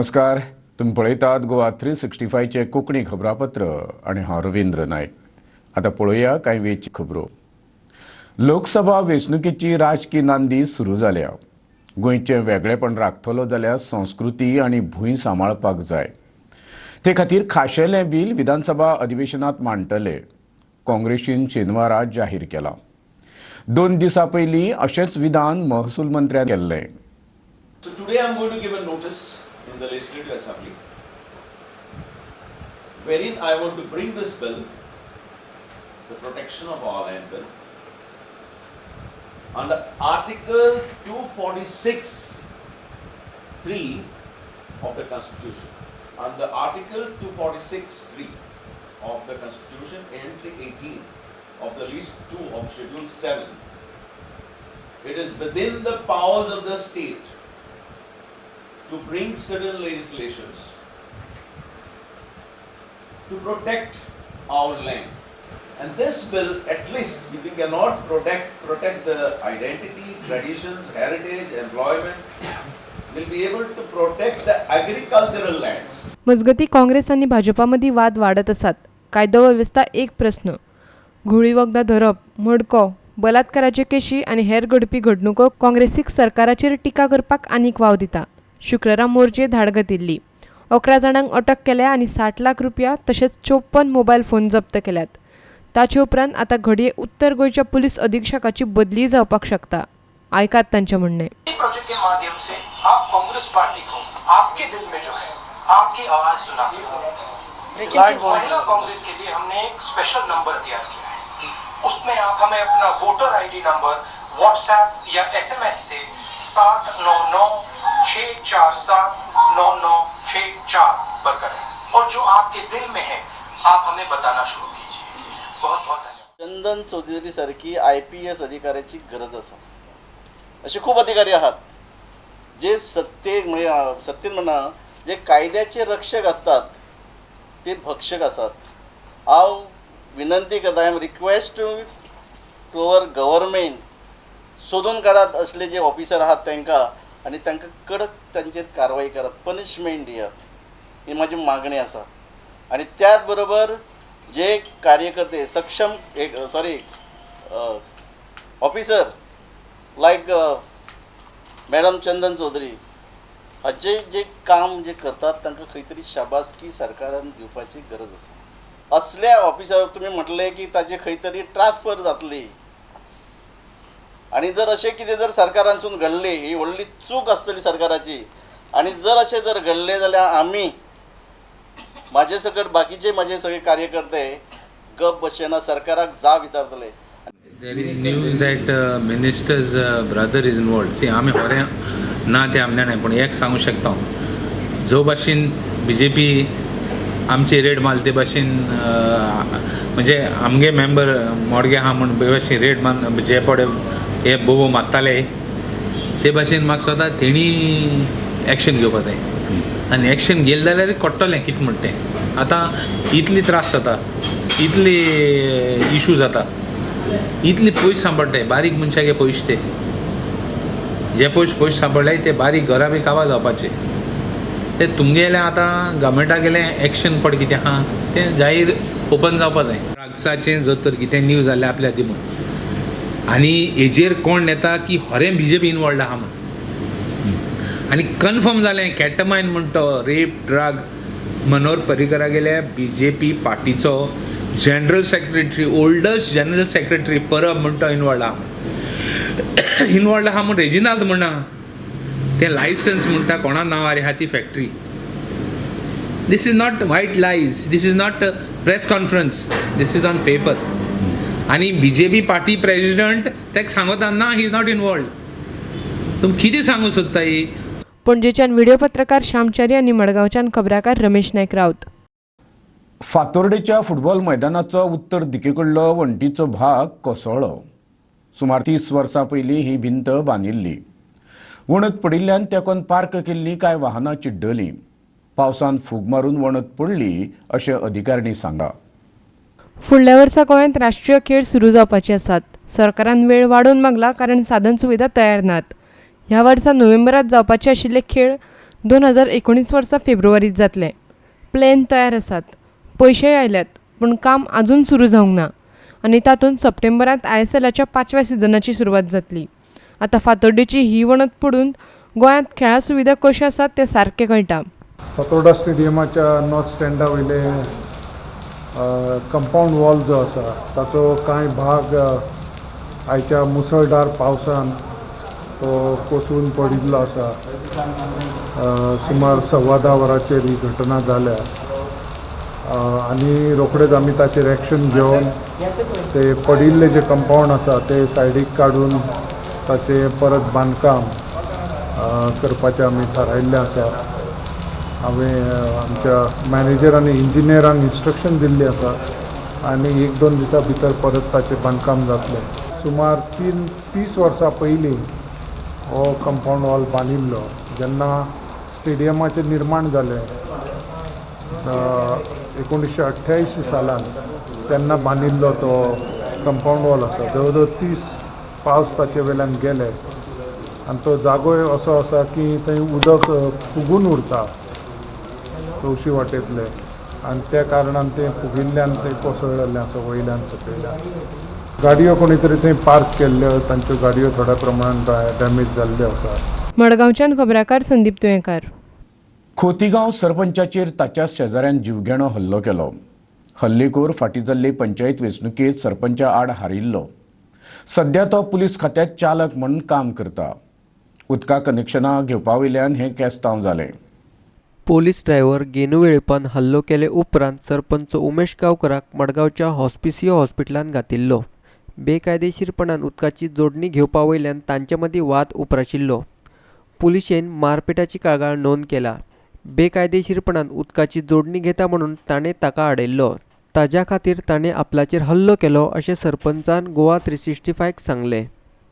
नमस्कार. तुम्ही पळयतात गोवा 365 चे कोंकणी खबरापत्र आणि हांव रवींद्र नायक. आता पळोवया कांय वेळची खबरो. लोकसभा वेंचणुकेची राजकीय नांदी सुरू जाल्या. गोंयचें वेगळेपण राखतलो जाल्यार संस्कृती आनी भूंय सांबाळपाक जाय. ते खातीर खाशेलें बील विधानसभा अधिवेशनांत मांडटले. काँग्रेसीन शेनवारा जाहीर केलां. 2 दिसां पयलीं अशेंच विधान महसूल मंत्र्यान केल्लें. So today I am going to give a notice in the Legislative Assembly wherein I want to bring this bill, the Protection of All Land Bill, under Article 246(3) of the Constitution. Under Article 246(3) of the Constitution, Entry 18 of the List 2 of Schedule 7, it is within the powers of the state to bring certain legislations to protect our land. And this bill, at least, if we cannot protect the identity, traditions, heritage, employment, will be able to protect the agricultural lands. मजगती काँग्रेस आणि भाजपामदी वाद वाढत असतात. कायदो व्यवस्था एक प्रश्न. घुळी वखदां धरप, मडको, बलात्काराचे केशी आणि हेर घडपी घडणुको काँग्रेसीक सरकाराचेर टिका करपाक आनीक वाव दिता. शुक्रारा मोर्चे धाडगत दिल्ली. 11 जाणांक अटक केल्या आणि 60 लाख रुपया तशेंच 54 मोबायल फोन जप्त केल्यात. ताचे उपरांत आता घडये उत्तर गोयच्या पुलीस अधीक्षकाची बदली जावपाक शकता. आयकात तांचे म्हणणे. प्रोजेक्ट के माध्यम से आप कांग्रेस पार्टी को आपके दिल में जो है आपकी आवाज सुना सकते हैं. महिला कांग्रेस के लिए हमने एक स्पेशल नंबर तैयार किया है. उसमें आप हमें अपना वोटर आईडी नंबर व्हाट्सएप या एसएमएस से 799-647-9964 पर करें और जो आपके दिल में है आप हमें बताना शुरू कीजिए. बहुत बहुत धन्यवाद. चंदन चौधरी सारखी IPS अधिकाऱ्याची गरज आसा. असे खूप अधिकारी आहात जे सत्तेत म्हणा जे कायद्याचे रक्षक असतात ते भक्षक असतात. हांव विनंती करता, I am request to our government, सोदून काढात असले जे ऑफिसर आहात तांकां आणि तांकां कडक तांचेर कारवाई करात, पनिशमेंट दियात. ही माझी मागणी आसा. आणि त्याच बरोबर जे कार्यकर्ते सक्षम ऑफिसर लायक मॅडम चंदन चौधरी हाचे जे काम जे करतात तांकां खंय तरी शाबासकी सरकारान दिवपाची गरज आसा. असल्या ऑफिसराक तुमी म्हटले की ताजे खंय तरी ट्रान्सफर जातली. आणि जर अशें कितें जर सरकारांसून घडले, ही व्हडली चूक आसतली सरकाराची. आणि जर अशें जर घडले जाल्यार आमी म्हाजे सकट बाकीचे म्हाजे सगळे कार्यकर्ते गप बसचेना, सरकाराक जाप विचारतले. There is news that minister's brother is involved. See, आमी होरें ना ते आमने नाही, पण एक सांगू शकता, जो भाशेन BJP आमची रेड मारली ते भाशेन म्हणजे आमगे मेंबर मोडगे आहा म्हण बे भाशेन रेड मान जे पडे हे बोबो मारताले ते भाशेन म्हाका स्वता तेणी एक्शन घेवपाक जाय. आनी एक्शन घेतलें जाल्यार कोट्टलें कितें म्हणटा तें. आतां इतली त्रास जाता, इतली इशू जाता, इतले पयस सांपडटाय बारीक मनशागे पयस ते जे पयस सांपडले ते बारीक घरा बी काबार जावपाचे. ते तुमगेलें आतां गव्हर्मेंटागेलें एक्शन पड कितें आहा तें जाहीर ओपन जावपा जाय. ड्रग्साचें जर तर कितें न्यूज जाल्लें आपल्या दिमून आनी हेजेर कोण येता की खरें BJP इनवॉल्ड आहा म्हण. आनी कन्फर्म जालें कॅटमायन म्हणटा रेप ड्रग मनोहर पर्रीकरा गेल्या BJP पार्टीचो general secretary, oldest general secretary Parab म्हणटा इनवॉल्ड आहा म्हण रेजिनाल्ड म्हणा तें लायसन्स म्हणटा कोणा नांवार आहा ती factory. This is not white lies, this is not press conference, this is on paper. आनी BJP पार्टी प्रेसिडेंट ताका सांगता ना ही इज नॉट इनवॉल्ड. तुम कितें सांगू सोदता ही. पणजेच्यान व्हिडिओ पत्रकार श्यामचारी आणि मडगांवच्यान खबराकार रमेश नायक रावत. फातोर्डेच्या फुटबॉल मैदानाचो उत्तर दिकेकडलो वण्टीचो भाग कोसळ्ळो. सुमार 30 वर्सां पयलीं ही भिंत बांदिल्ली. वणत पडिल्ल्यान तेकोन पार्क केल्लीं कांय वाहनां चिड्डलीं. पावसान फूग मारून वणत पडली अशें अधिकाऱ्यांनी सांगला. फुडल्या वर्सा गोंयांत राष्ट्रीय खेळ सुरू जावपाचे आसात. सरकारान वेळ वाडोवन मागला कारण साधन सुविधा तयार नात. ह्या वर्सा नोव्हेंबरांत जावपाचे आशिल्ले खेळ 2019 वर्सा फेब्रुवारीत जातले. प्लॅन तयार आसात, पयशेय आयल्यात, पूण काम अजून सुरू जावंक ना आनी तातूंत सप्टेंबरांत ISLच्या 5व्या सिजनाची सुरवात जातली. आतां फातोड्डेची ही वणत पडून गोंयांत खेळा सुविधा कश्यो आसात तें सारकें कळटा. फातोर्डा स्टेडियमाच्या नॉर्थ स्टँडा वयले कंपाऊंड वॉल जो आसा ताचो कांय भाग आयच्या मुसळधार पावसान तो कोसळून पडिल्लो आसा. सुमार 10:15 वरांचेर ही घटना जाल्या आनी रोखडेच आमी ताचेर एक्शन घेवन ते पडिल्ले जे कंपाऊंड आसा ते सायडीक काडून ताचे परत बांदकाम करपाचें आमी थारायिल्लें आसा. हांवें आमच्या मॅनेजर आनी इंजिनियरांक इन्स्ट्रक्शन दिल्ली आसा आनी 1-2 दिसां भितर परत ताचें बांदकाम जातलें. सुमार 30 वर्सां पयलीं हो कंपाऊंड वॉल बांदिल्लो. जेन्ना स्टेडियमाचें निर्माण जालें 1988 सालान तेन्ना बांदिल्लो तो कंपाऊंड वॉल आसा. जवळ जवळ 30 पावस ताचे वयल्यान गेले आनी तो जागोय असो आसा की थंय उदक फुगून उरता तवशी वाटेंतले आनी त्या कारणान तें फुगिल्ल्यान तें कोसळलेलें आसा वयल्यान सकयल्यान. गाडयो कोणी तरी थंय पार्क केल्ल्यो, तांच्यो गाडयो थोड्या प्रमाणात डॅमेज जाल्ल्यो आसा. मडगांवच्यान खबराकार संदीप तुयेंकार. खोतीगांव सरपंचाचेर ताच्या शेजाऱ्यान जीवघेणो हल्लो केलो. हल्लेखोर फाटीं जाल्ले पंचायत वेंचणुकेंत सरपंचा आड हारिल्लो. सध्या तो पुलीस खात्यांत चालक म्हणून काम करता. उदका कनेक्शनां घेवपा वयल्यान हें केस्तांव जालें. पोलीस ड्रायव्हर गेनू वेळेपान हल्लो केले उपरांत सरपंच उमेश गांवकाराक मडगांवच्या हॉस्पिसियो हॉस्पिटलांत घातिल्लो. बेकायदेशीरपणान उदकाची जोडणी घेवपा वयल्यान तांचे मदीं वाद उप्राशिल्लो. पुलिशेन मारपेटाची कागाळ नोंद केला. बेकायदेशीरपणान उदकाची जोडणी घेता म्हणून ताणें ताका आडयल्लो. ताज्या खातीर ताणें आपल्याचेर हल्लो केलो अशें सरपंचान गोवा 365क सांगलें.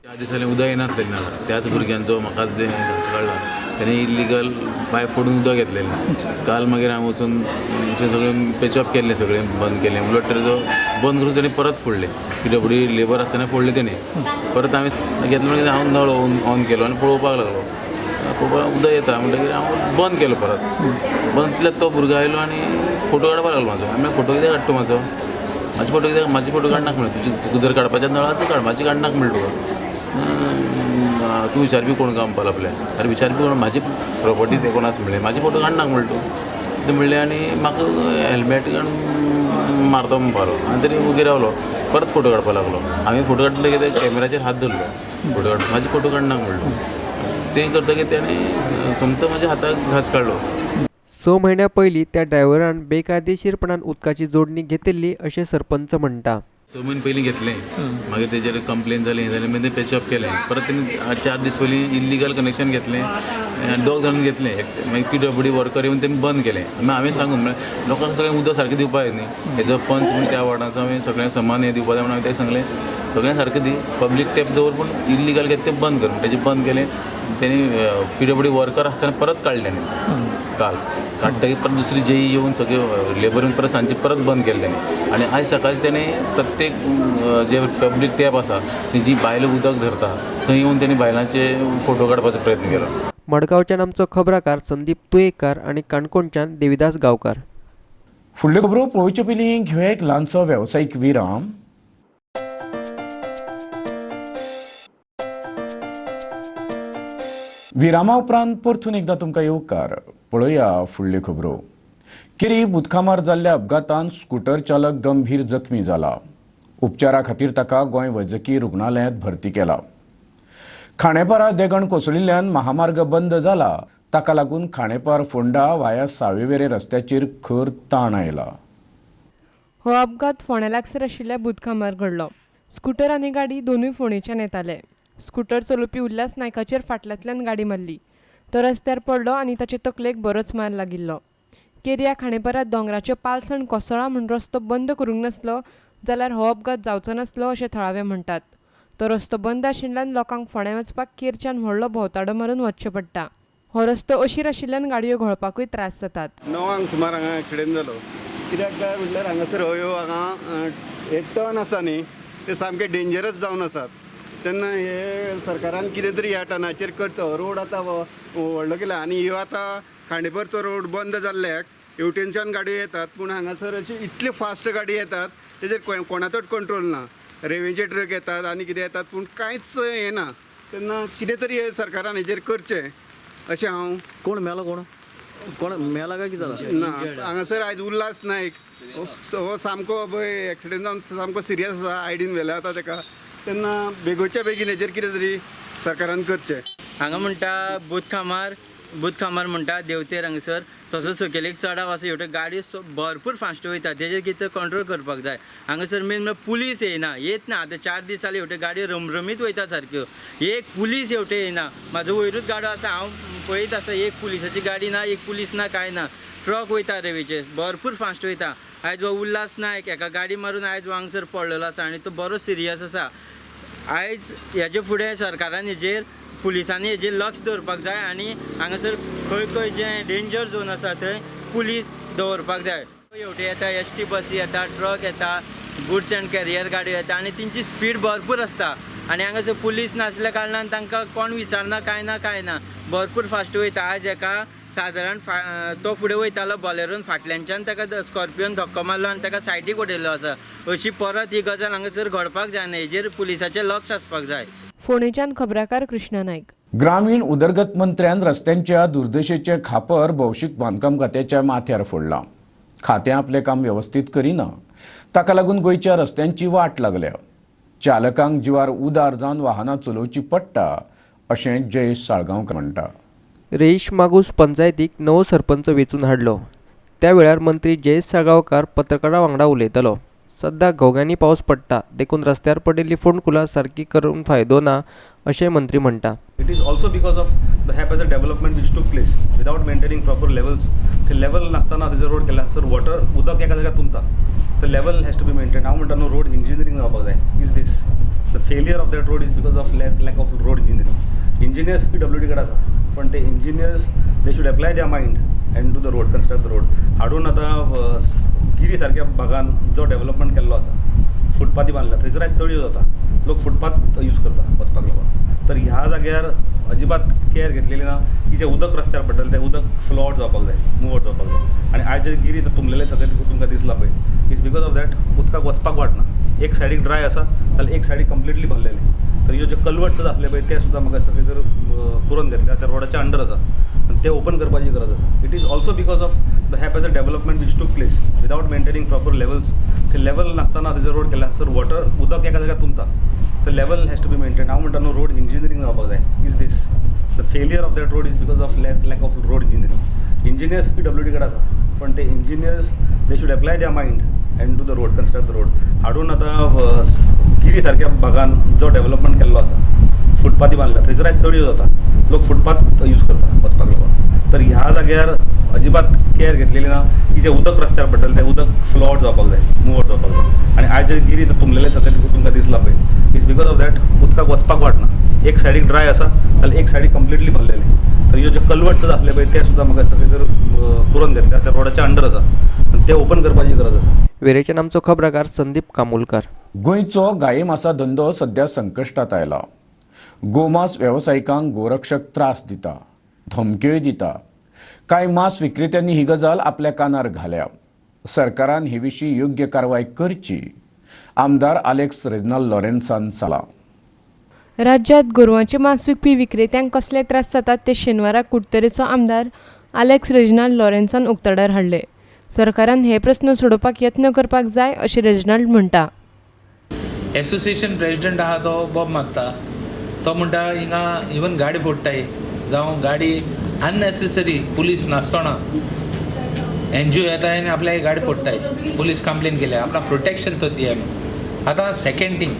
त्या दिसांनी उदक येनासलें ना, त्याच भुरग्यांचो म्हाका कळ्ळा ताणें इल्लिगल पायप फोडून उदक घेतलेलें. काल मागीर हांव वचून सगळें पेचअप केल्लें, सगळें बंद केलें. उलट तर बंद करून ताणें परत फोडलें. PWD लेबर आसतना फोडलें ताणें. परत हांवें घेतलो मागीर हांव नळ ऑन केलो आनी पळोवपाक लागलो. पळोवपाक उदक येता म्हणटकीर हांव बंद केलो. परत बंद केल्यार तो भुरगो आयलो आनी फोटो काडपाक लागलो म्हाजो. हांवें फोटो कित्याक काडटा म्हाजो? म्हाजे फोटो काडनाक म्हणलें. तुका जर काडपाच्या नळाचो काड, म्हाजी काडनाक म्हणलें तुका. तूं विचारपी कोण काम पाल आपल्या? अरे विचारपी कोण? म्हाजी प्रॉपर्टी ते कोण आसा म्हणलें. म्हाजी फोटो काडनाक म्हणलें तूं तें म्हणलें. आनी म्हाका हेल्मेट काडून मारता म्हणून पावलो आनी तरी उगी रावलो. परत फोटो काडपाक लागलो. हांवें फोटो काडटले कितें कॅमेराचेर हात धरलो. फोटो काड, म्हाजे फोटो काडनाक म्हणलो. तें करतकीर ताणें सोमतो म्हाज्या हाताक घास काडलो. 6 म्हयन्या पयलीं त्या ड्रायव्हरान बेकायदेशीरपणान उदकाची जोडणी घेतिल्ली अशें सरपंच म्हणटा. 6 म्हयने पयलीं घेतलें. मागीर तेजेर कंप्लेन जाली, हें जालें. मागीर तें पेचअप केलें. परत तेणें 4 दीस पयलीं इल्लिगल कनेक्शन घेतलें. 2 जाण घेतलें. मागीर PWD वर्कर येवन तेणें बंद केलें. मागीर हांवें सांगून म्हळ्यार लोकांक सगळें उदक सारकें दिवपाक जाय न्ही. हेजो पंच म्हणून त्या वॉर्डाचो हांवें सगळें समान हें दिवपाक जाय म्हणून हांवें ताका सांगलें सगळें सारकें दी, पब्लीक टॅप दवर पूण इल्लिगल घेता तें बंद कर. तेजें बंद केलें. तेणी PWD वर्कर आसतना परत काडलें ताणें. काल काडटकीर परत दुसरी JE येवन सगळें लेबरींग परत सांजची परत बंद केलें ताणें. आनी आयज सकाळचें ताणें प्रत्येक जे पब्लीक टॅप आसा जी बायलां उदक धरता थंय येवन ताणें बायलांचे फोटो काडपाचो प्रयत्न केलो. मडगांवच्यान आमचो खबराकार संदीप तुयेंकार आनी काणकोणच्यान देविदास गांवकार. फुडल्यो खबरो पळोवचे पयलीं घेवया एक ल्हानसो वेवसायीक विराम. विरामा उपरांत परतून एकदां तुमकां येवकार. पळोवया फुडल्यो खबरो. केरी बुदकामार जाल्ल्या अपघातांत स्कूटर चालक गंभीर जखमी जाला. उपचारा खातीर ताका गोंय वैजकी रुग्णालयांत भरती केला. खांडेपारा देगण कोसळिल्ल्यान महामार्ग बंद जाला. ताका लागून खांडेपार फोंडा वाया सावेवेरे रस्त्याचेर खर ताण आयला. हो अपघात फोंड्या लागसार आशिल्ल्या बुदकामार घडलो. स्कूटर आनी गाडी दोनूय फोंडेच्यान येताले. स्कूटर चलोवपी उल्हास नायकाचेर फाटल्यांतल्यान गाडी मारली. तो रस्त्यार पडलो आनी ताचे तकलेक बरोच मार लागिल्लो. केरिया खांडेपारा दोंगराचे पालसण कोसळ्ळा म्हूण रस्तो बंद करूंक नासलो जाल्यार हो अपघात जावचो नासलो अशें थळावे म्हणटात. तो रस्तो बंद आशिल्ल्यान लोकांक फोंड्या वचपाक केरच्यान व्हडलो भोंवताडो मारून वचचें पडटा. हो रस्तो अशीर आशिल्ल्यान गाडयो घोळपाकूय त्रास जातात. 9 सुमार हांगा एक्सिडेंट जालो. कित्याक काय म्हटल्यार हांगासर ह्यो टर्न आसा न्ही ते सामके डेंजरस जावन आसात. तेन्ना हे सरकारान कितें तरी ह्या टनाचेर करता. रोड आतां व्हडलो केला आनी ह्यो आतां खांडेपरचो रोड बंद जाल्ल्याक हेवटेनच्यान गाडयो येतात, पूण हांगासर अशी इतली फास्ट गाडी येतात तेजेर कोणाचोच कंट्रोल ना. रेवेंचे ट्रक येतात आनी कितें येतात, पूण कांयच हें ना. तेन्ना कितें तरी हे सरकारान हेजेर करचें अशें हांव. कोण मेलो कोण मेला काय कितें जालां? ना हांगासर आयज उल्हास नायक हो सामको पळय एक्सिडेंट जावन सामको सिरियस आसा, आयडीन व्हेला आतां ताका. तेन्ना बेगोच्या बेगीन हेजेर कितें तरी सरकारान करचें. हांगा म्हणटा बुधकामार म्हणटा देवतेर हांगासर तसो सकयलेक चडाव आसा, हेवटे गाडयो भरपूर फास्ट वयता, तेजेर कितें कंट्रोल करपाक जाय. हांगासर मेन म्हळ्यार पुलीस येयना, येत ना. आतां 4 दीस जाले हेवटे गाडयो रमरमीत वयता सारक्यो. एक पुलीस हेवटे येयना. म्हाजो वयरूच गाडो आसा, हांव पळयत आसता, एक पुलिसाची गाडी ना, एक पुलीस ना, कांय ना. ट्रक वयता रेवेचे भरपूर फास्ट वयता. आयज हो उल्हास नायक एका गाडी मारून आयज हांगासर पडलेलो आसा आनी तो बरो सिरियस आसा. आयज हेजे फुडें सरकारान हेजेर पुलिसांनी हेजेर लक्ष दवरपाक जाय आनी हांगासर खंय खंय जे डेंजर झोन आसा थंय पुलीस दवरपाक जाय. हेवटे येता, ST बसी येता, ट्रक येता, गुड्स एंड कॅरियर गाडयो येता आनी तेंची स्पीड भरपूर आसता आनी हांगासर पुलीस नासल्या कारणान तांकां कोण विचारना, कांय ना. भरपूर फास्ट वयता. आयज एका सादारण तो फुडें वयतालो बॉलेरोन, फाटल्यानच्यान ताका स्कॉर्पियोन धक्को मारलो आनी ताका सायडीक उडयल्लो आसा. अशी परत ही गजाल हांगासर घडपाक जायना. हेजेर पुलिसाचें लक्ष आसपाक जाय. फोंडेच्यान खबराकार कृष्णा नायक. ग्रामीण उदरगत मंत्र्यान रस्त्यांच्या दुर्दशेचे खापर भौशीक बांदकाम खात्याच्या माथ्यार फोडला. खातें आपलें काम व्यवस्थीत करिना, ताका लागून गोंयच्या रस्त्यांची वाट लागल्या. चालकांक जिवार उदार जावन वाहनां चलोवची पडटा अशें जयेश साळगांवकर म्हणटा. रेईश मागूस पंचायतीक नवो सरपंच वेंचून हाडलो. त्या वेळार मंत्री जयेश साळगांवकार पत्रकारां वांगडा उलयतालो. सध्या घोग्यांनी पावस पडटा, देखून रस्त्यार पडिल्ली फोंडकुलां सारकी करून फायदो ना अशें मंत्री म्हणटा. It is also because of the haphazard development which took place without maintaining proper levels. The level नासतना तेजो रोड केला सर वॉटर उदक एका जाग्यार तुंबता. The level has to be maintained. हांव म्हणटा न्हू रोड इंजिनियरींग जावपाक जाय. Is this the failure of that road is because of lack of road engineering. Engineers PWD कडे आसा, पण ते engineers they should apply their mind and do the road, construct the road. हाडून आतां गिरी सारक्या भागान जो डेव्हलपमेंट केल्लो आसा, फुटपाथी बांदल्या, थंयसर आयज तळयो जाता, लोक फुटपाथ यूज करता वचपाक लागून. तर ह्या जाग्यार अजिबात केअर घेतलेली ना की जे उदक रस्त्यार पडटलें तें उदक फ्लो आउट जावपाक जाय, मूव आउट जावपाक जाय. आनी आयज जे गिरी तुंबलेले सगळें तुमकां दिसला पळय, इज बिकॉज ऑफ दॅट उदकाक वचपाक वाटना. एक सायडीक ड्राय आसा जाल्यार एक सायडीक कंप्लिटली भरलेलें. तर ह्यो जे कल्वर्ट्स आसले पळय ते सुद्दां म्हाका दिसता खंय तर पुरोन घेतल्या, त्या रोडाच्या अंडर आसा आनी ते ओपन करपाची गरज आसा. It is also because of the haphazard development which took place without maintaining proper levels. ते लेवल नासतना तेजो रोड केला सर वॉटर उदक एका जाग्यार तुंबता. The level has to be maintained. हांव म्हणटा न्हू रोड इंजिनियरींग जावपाक जाय. Is this the failure of that road is because of lack of road engineering. Engineers PWD कडे आसा, पण ते engineers they should apply their mind and do the road, construct the road. हाडून आतां गिरी सारक्या भागान जो डेव्हलपमेंट केल्लो आसा, फुटपाथी बांदल्या, थंयसर आयज तळयो जाता, लोक फुटपाथ यूज करता वचपाक लागून. तर ह्या जाग्यार अजिबात केअर घेतलेली ना की जे उदक रस्त्यार पडटलें तें उदक फ्लो आउट जावपाक जाय, मूव आउट जावपाक जाय. आनी आयज जे गिरी तुंबलेले सगळें तुमकां दिसला पळय, इज बिकॉज ऑफ दॅट उदकाक वचपाक वाटना. एक सायडीक ड्राय आसा जाल्यार एक सायडीक कंप्लिटली भरलेलें. तर ह्यो जे कल्वर्ट्स आसले पळय ते सुद्दां म्हाका दिसता खंय तर पुरोन घेतल्या, त्या रोडाच्या अंडर आसा आनी ते ओपन करपाची गरज आसा. वेरेच्यान आमचो खबराकार संदीप कामोलकर. गोंयचो गाये मासा धंदो सध्या संकश्टात आयला. गोमांस वेवसायिकांक गोरक्षक त्रास दिता, धमक्योय दिता. कांय मांस विक्रेत्यांनी ही गजाल आपल्या कानार घाल्या. सरकारान हे विशीं योग्य कारवाय करची, आमदार आलेक्स रेजनाल्ड लॉरेन्सान सांगला. राज्यांत गोरवांचे मांस विकपी विक्रेत्यांक कसले त्रास जातात ते शेनवारा कुडतरेचो आमदार आलेक्स रेजनाल्ड लॉरेन्सान उक्ताडार हाडले. सरकारान हे प्रस्न सोडोवपाक यत्न करपाक जाय अशें रेजनाल्ड म्हणटा. एसोसिएशन प्रेसिडेंट आहा तो बॉब मागता, तो म्हणटा हिंगा इवन गाडी फोडटाय जावं गाडी अननेसेसरी पुलीस नासतना NGO येताय आनी आपल्या गाडी फोडटाय, पुलीस कंप्लेन केल्या, आपणा प्रोटेक्शन तो दिया. आतां सेकेंड थिंग,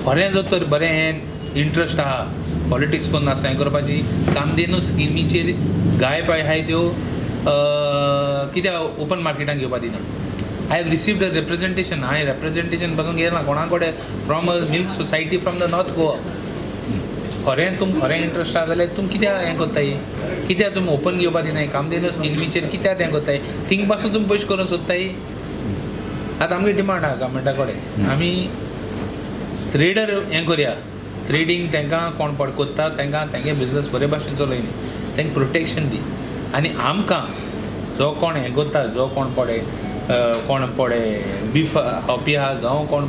खरें जर तर बरें हें इंट्रस्ट आहा पॉलिटिक्स करून नासता हें करपाची, कामधेनू स्किमीचेर गाय पळय आहाय त्यो कित्याक ओपन मार्केटान घेवपाक दिना. I have received a representation, हांवें रिप्रेझेंटेशन पासून घेयना कोणा कडेन from a milk society from the north Goa. खरें तुमकां खरें इंट्रस्ट आसा जाल्यार तुमी कित्याक हें कोत्ताय, कित्याक तुमी ओपन घेवपाक दिनाय, कामधेनू स्किमीचेर कित्याक हें कोत्ताय, थिंग पासून तुमी पयशे करूंक सोदताय. आतां आमगे डिमांड आहा गव्हर्मेंटा कडेन, आमी ट्रेडर हें करया, ट्रेडींग तांकां कोण पडकोत्ता तांकां तेंगे बिजनस बरे भाशेन चलयनी तांकां प्रोटेक्शन दी आनी आमकां जो कोण हें करता जो कोण पडे बीफ हॉपी आहा जावं कोण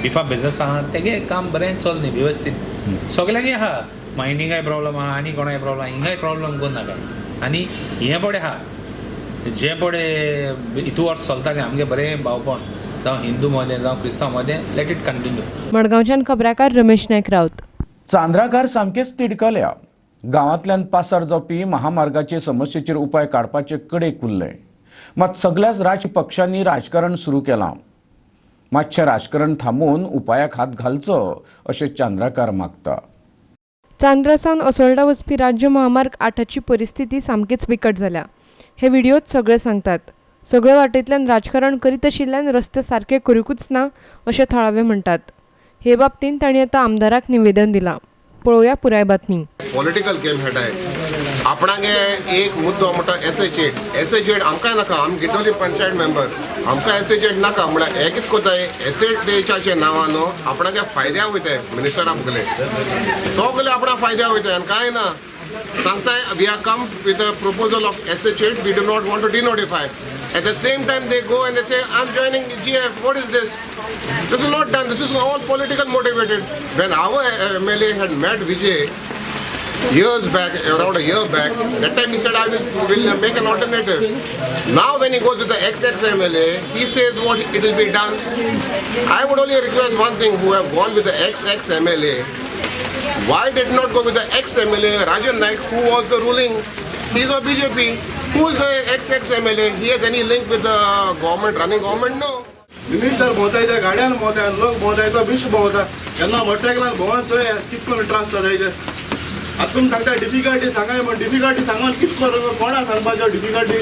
बिफा बिजनस आहा तेगे काम बरें चलनी वेवस्थीत सगळ्यांक आहा मायनिंगाय प्रॉब्लम आहा आनी कोणाय प्रॉब्लम हिंगाय प्रॉब्लम कोण नाका आनी हें पडे आहा जे पडे इतू वर्स चलता तें आमगे बरें भावपण जावं हिंदू मदें जावं क्रिस्तांव मदें लेट इट कंटिन्यू. मडगांवच्यान खबराकार रमेश नायक रावत. चांद्राकार सामकेच तिडकल्या. गांवांतल्यान पासार जावपी महामार्गाचे समस्येचेर उपाय काडपाचे कडेक उरले. मात सगळ्याच राजकीय पक्षांनी राजकारण सुरू केलां. मातशें राजकारण थांबून उपायाक हात घालचो अशें चांद्राकार मागता. चांद्रासावन असोल्डा वचपी राज्य महामार्ग 8ची परिस्थिती सामकीच बिकट जाल्या. हे व्हिडिओत सगळे सांगतात. सगळे वाटेंतल्यान राजकारण करीत आशिल्ल्यान रस्ते सारके करूंकूच ना अशें थळावे म्हणटात. हे बाबतींत तांणी आतां आमदाराक निवेदन दिलां. पळोवया पुराय बातमी. पॉलिटिकल गेम खेळटाय आपणागे एक मुद्दो म्हणटा एसएच8 आमकांय नाका आमी गिटोली पंचायत मेंबर आमकां एसएच8 नाका म्हळ्यार हे कितें कोताय एसएच8च्या नांवान आपणागे फायद्या वयताय मिनिस्टर आमगेले सगळे आपणा फायद्या वयताय आनी कांय ना सांगताय we are come with a proposal of SH eight we do not want to denotify at the same time they go and they say I'm joining GF. What is this? This is not done. This is all political motivated. When our MLA had met Vijay years back, around a year back, that time he said I will make an alternative. Now when he goes with the ex MLA, he says what it will be done. I would only request one thing: who have gone with the ex MLA, why did not go with the ex MLA Rajan Naik, who was the ruling? He's of BJP. Who is the ex MLA? He has any link with the government, running government? No. Minister भोंवताय गाड्यान भोंवताय लोक भोंवताय तो बिश्ट भोंवता केन्ना मोटरसायकलान भोंवन चोय कितको त्रास जाताय आतां तुमी सांगता डिफिकल्टी सांगाय म्हण डिफिकल्टी सांगून कितको कोणा सांगपाच्यो डिफिकल्टी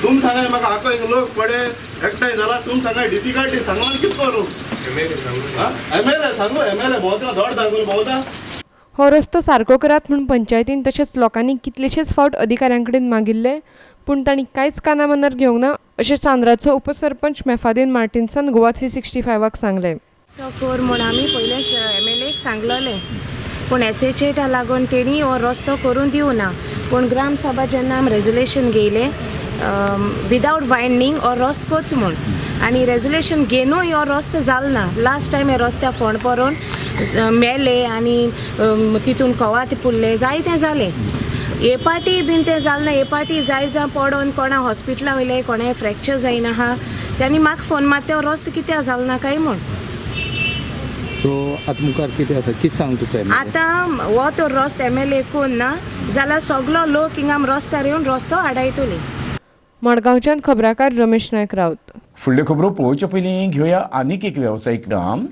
तुमी सांगाय म्हाका आको हिंग लोक पडे एकठांय जाला तुमी सांगाय डिफिकल्टी सांगून कितको रू एमएलए सांगू एमएलए भोंवता धोड दाखोवन भोंवता. हो रस्तो सारको करात म्हूण पंचायतीन तशेंच लोकांनी कितलेशेच फावट अधिकाऱ्यां कडेन मागिल्ले पूण तांणी कांयच कानामनार घेवंक ना अशें चांद्राचो उपसरपंच मेफादीन मार्टिन्सन गोवा 365 सांगलें. कर म्हूण आमी पयलेच एमएलएक सांगलोलें पूण एसएच8 लागून तेणी हो रस्तो करून दिवं ना पूण ग्रामसभा जेन्ना आमी रेजोल्युशन घेयलें विदावट वायंडींग हो रस्तो कोच म्हूण आनी रेजोल्युशन घेनूय हो रस्तो जालो ना. लास्ट टायम हे रस्त्या फोंड पडून मेले आनी तितून कवात पुरले जायतें जालें. हे पाटी बीन तें जालें ना. हे पाटी जाय पडोन कोणा हॉस्पिटला वयले कोणाय फ्रॅक्चर जायना आहा त्यांनी म्हाका फोन मारता हो रस्तो कित्याक जालो ना काय म्हूण. सो आतां मुखार कितें आसा कितें सांग तुका आतां हो तो रस्तो एमएलए कोण ना जाल्यार सगलो लोक हिंगा रस्त्यार येवन रस्तो आडायतले. मडगांवच्यान खबराकार रमेश नायक रावत. फुडल्यो खबरो पळोवचे पयलीं घेवया आनीक एक वेवसायीक विराम.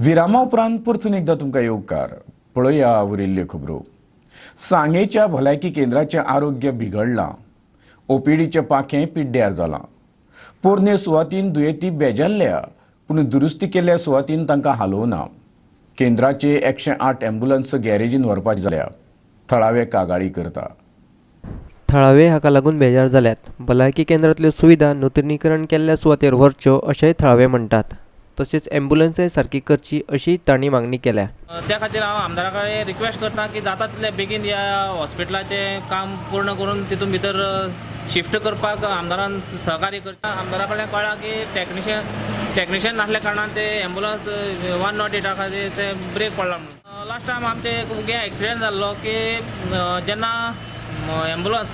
विरामा उपरांत परतून एकदां तुमकां येवकार. पळोवया उरिल्ल्यो खबरो. सांगेच्या भलायकी केंद्राचें आरोग्य बिगडलां. ओपीडीचें पाखें पिड्ड्यार जालां. पोरने सुवातीन दुयेंती बेजारल्या पूण दुरुस्ती केल्ल्या सुवातीन तांकां हालोवना. केंद्राचे 108 ॲम्ब्युलन्स गॅरेजीन व्हरपाच्यो जाल्या. थळावे कागाळी करता. थळावे हाका लागून बेजार जाल्यात. भलायकी केंद्रांतल्यो सुविधा नूतनीकरण केल्ल्या सुवातेर व्हरच्यो अशेंय थळावे म्हणटात. तशेंच ॲम्ब्युलन्सय सारकी करची अशी तांणी मागणी केल्या. त्या खातीर हांव आमदारा कडेन रिक्वेस्ट करता की जाता तितले बेगीन ह्या हॉस्पिटलाचें काम पूर्ण करून तितून भितर शिफ्ट करपाक आमदारान सहकार्य करता. आमदारा कडल्यान कळ्ळां की टेक्निशियन नासल्या कारणान ते ॲम्ब्युलन्स 108 खातीर ते ब्रेक पडला म्हणून. लास्ट टायम आमचे एक एक्सिडेंट जाल्लो की जेन्ना ॲम्ब्युलन्स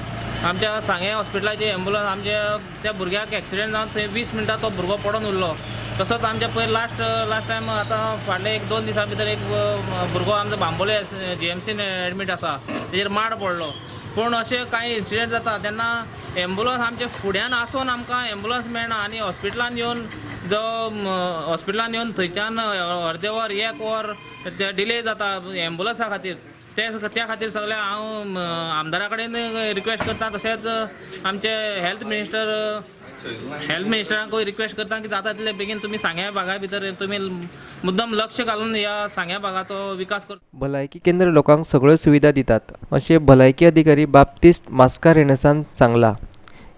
आमच्या सांगे हॉस्पिटलाची ॲम्ब्युलन्स आमच्या त्या भुरग्याक एक्सिडेंट जावन थंय 20 मिनटां तो भुरगो पडून उरलो. तसोच आमच्या पयर लास्ट टायम आतां फाटले 1-2 दिसां भितर एक भुरगो आमचो बांबोळे GMCन एडमीट आसा तेजेर माड पडलो. पूण अशें कांय इन्सिडेंट जाता तेन्ना ॲम्ब्युलन्स आमचे फुड्यान आसून आमकां ॲम्ब्युलन्स मेळना आनी हॉस्पिटलान येवन थंयच्यान अर्दे वर 1 वर डिले जाता ॲम्ब्युलन्सा खातीर. त्या खातीर सगळ्या हांव आमदारा कडेन रिक्वेस्ट करता. तशेंच आमचे हेल्थ मिनिस्टरांकूय रिक्वेस्ट करता की जाता तितले बेगीन तुमी सांग्या भागा भितर तुमी मुद्दम लक्ष घालून ह्या सांग्या भागाचो विकास कर. भलायकी केंद्र लोकांक सगळ्यो सुविधा दितात अशें भलायकी अधिकारी बाप्तिस्ट मास्कारेनसान सांगला.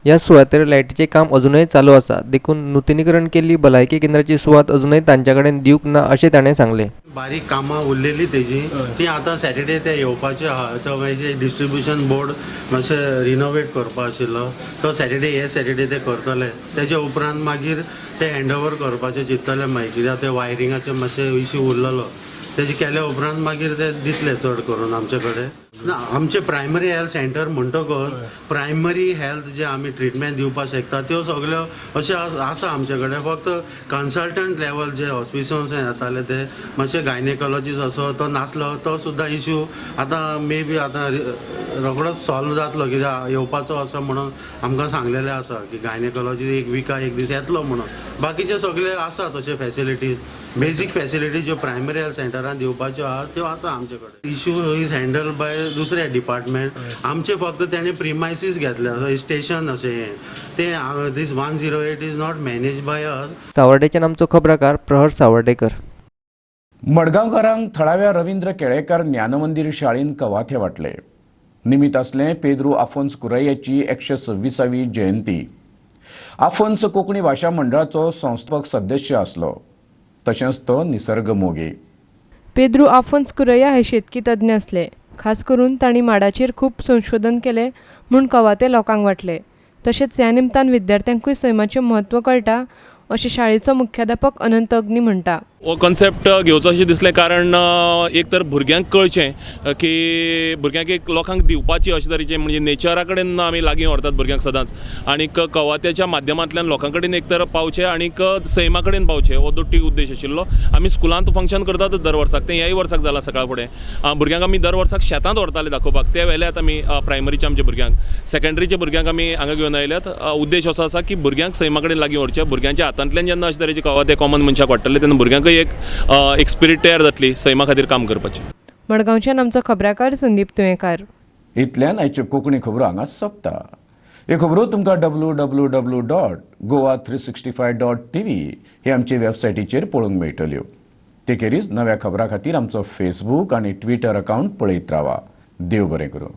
या सुवातेर लायटीचें काम अजूनय चालू आसा. देखून नूतनीकरण केल्ली भलायकी केंद्राची सुवात अजूनय तांच्या कडेन दिवंक ना अशें ताणें सांगलें. बारीक कामां उरलेली तेजी ती आतां सॅटर्डे ते येवपाचे आहा. तो मागीर डिस्ट्रिब्युशन बोर्ड मातशें रिनोवेट करपा आशिल्लो तो सॅटर्डे हे सॅटर्डे ते करतले. तेजे उपरांत मागीर ते हँडओवर करपाचें चिंतले मागीर कित्याक ते वायरिंगाचे मातशें इश्यू उरलेलो तेजे केल्या उपरांत मागीर ते दितले चड करून आमचे कडेन. ना आमचे प्रायमरी हेल्थ सेंटर म्हणटकच प्रायमरी हेल्थ जे आमी ट्रिटमेंट दिवपाक शकता त्यो सगळ्यो अशें आसा आमचे कडेन. फक्त कन्सल्टंट लेवल जे हॉस्पिटल्स येताले ते मातशे गायनेकोलॉजिस्ट असो तो नासलो तो सुद्दां इश्यू आतां मे बी आतां रोखडोच सॉल्व जातलो कित्याक येवपाचो असो म्हणून आमकां सांगलेलें आसा की गायनेकोलॉजी एक विका एक दीस येतलो म्हणून. बाकीचे सगळे आसा तशे फॅसिलिटीज बेजीक फॅसिलिटी ज्यो प्रायमरी हेल्थ सेंटरान दिवपाच्यो आहा त्यो आसा आमचे कडेन. इश्यू इज हँडल बाय दुसरे डिपार्टमेंट. आमचे फक्त तेणे प्रिमायसीस घेतले स्टेशन अशें ते दीस 108 is not manage by us. सावर्डेच्यान आमचो खबराकार प्रहर सावर्डेकर. मडगांवकारांक थळाव्या रवींद्र केळेकार ज्ञानमंदिर शाळेंत कवाथे वाटले. निमित आसलें पेद्रू आफोन्स कुरैयाची 126वी जयंती. आफोन्स कोंकणी भाशा मंडळाचो संस्थापक सदस्य आसलो. तशेंच तो निसर्ग मोगे. पेद्रू आफोन्स कुरैया हे शेतकी तज्ञ आसले. खास करून तांणी माडाचेर खूब संशोधन केलें म्हूण कवाथे लोकांक वाटले. तशेंच ह्या निमतान विद्यार्थ्यांकूय सैमाचें म्हत्व कळटा अशें शाळेचो मुख्याध्यापक अनंत अग्नी म्हणटा. हो कॉन्सेप्ट घेवचो अशें दिसलें कारण एक तर भुरग्यांक कळचें की भुरग्यांक एक लोकांक दिवपाची अशे तरेचें म्हणजे नेचरा कडेन आमी लागीं व्हरतात भुरग्यांक सदांच आनीक कवाथ्याच्या माध्यमांतल्यान लोकां कडेन एक तर पावचें आनीक सैमा कडेन पावचें हो दोट्टी उद्देश आशिल्लो. आमी स्कुलांत फंक्शन करतात दर वर्साक तें ह्याय वर्साक जालां सकाळ फुडें. भुरग्यांक आमी दर वर्साक शेतांत व्हरताले दाखोवपाक ते वेल्यात आमी प्रायमरीच्या आमच्या भुरग्यांक. सेकंडरीच्या भुरग्यांक आमी हांगा घेवन आयल्यात. उद्देश असो आसा की भुरग्यांक सैमा कडेन लागीं व्हरचें. भुरग्यांच्या हातांतल्यान जेन्ना अशे तरेचे कवाथे कॉमन मनशाक वाडटले तेन्ना भुरग्यांक एक स्पिरीट तयार जातली सैमा खातीर काम करपाची. मडगांवच्यान आमचो खबराकार संदीप तुयेंकार. इतल्यान आयच्यो कोंकणी खबरो हांगा सोंपता. ह्यो खबरो तुमकां www.goa365.tv हे आमचे वेबसायटीचेर पळोवंक मेळटल्यो. तेखेरीज नव्या खबरां खातीर आमचो फेसबूक आनी ट्विटर अकावंट पळयत रावा. देव बरें करूं.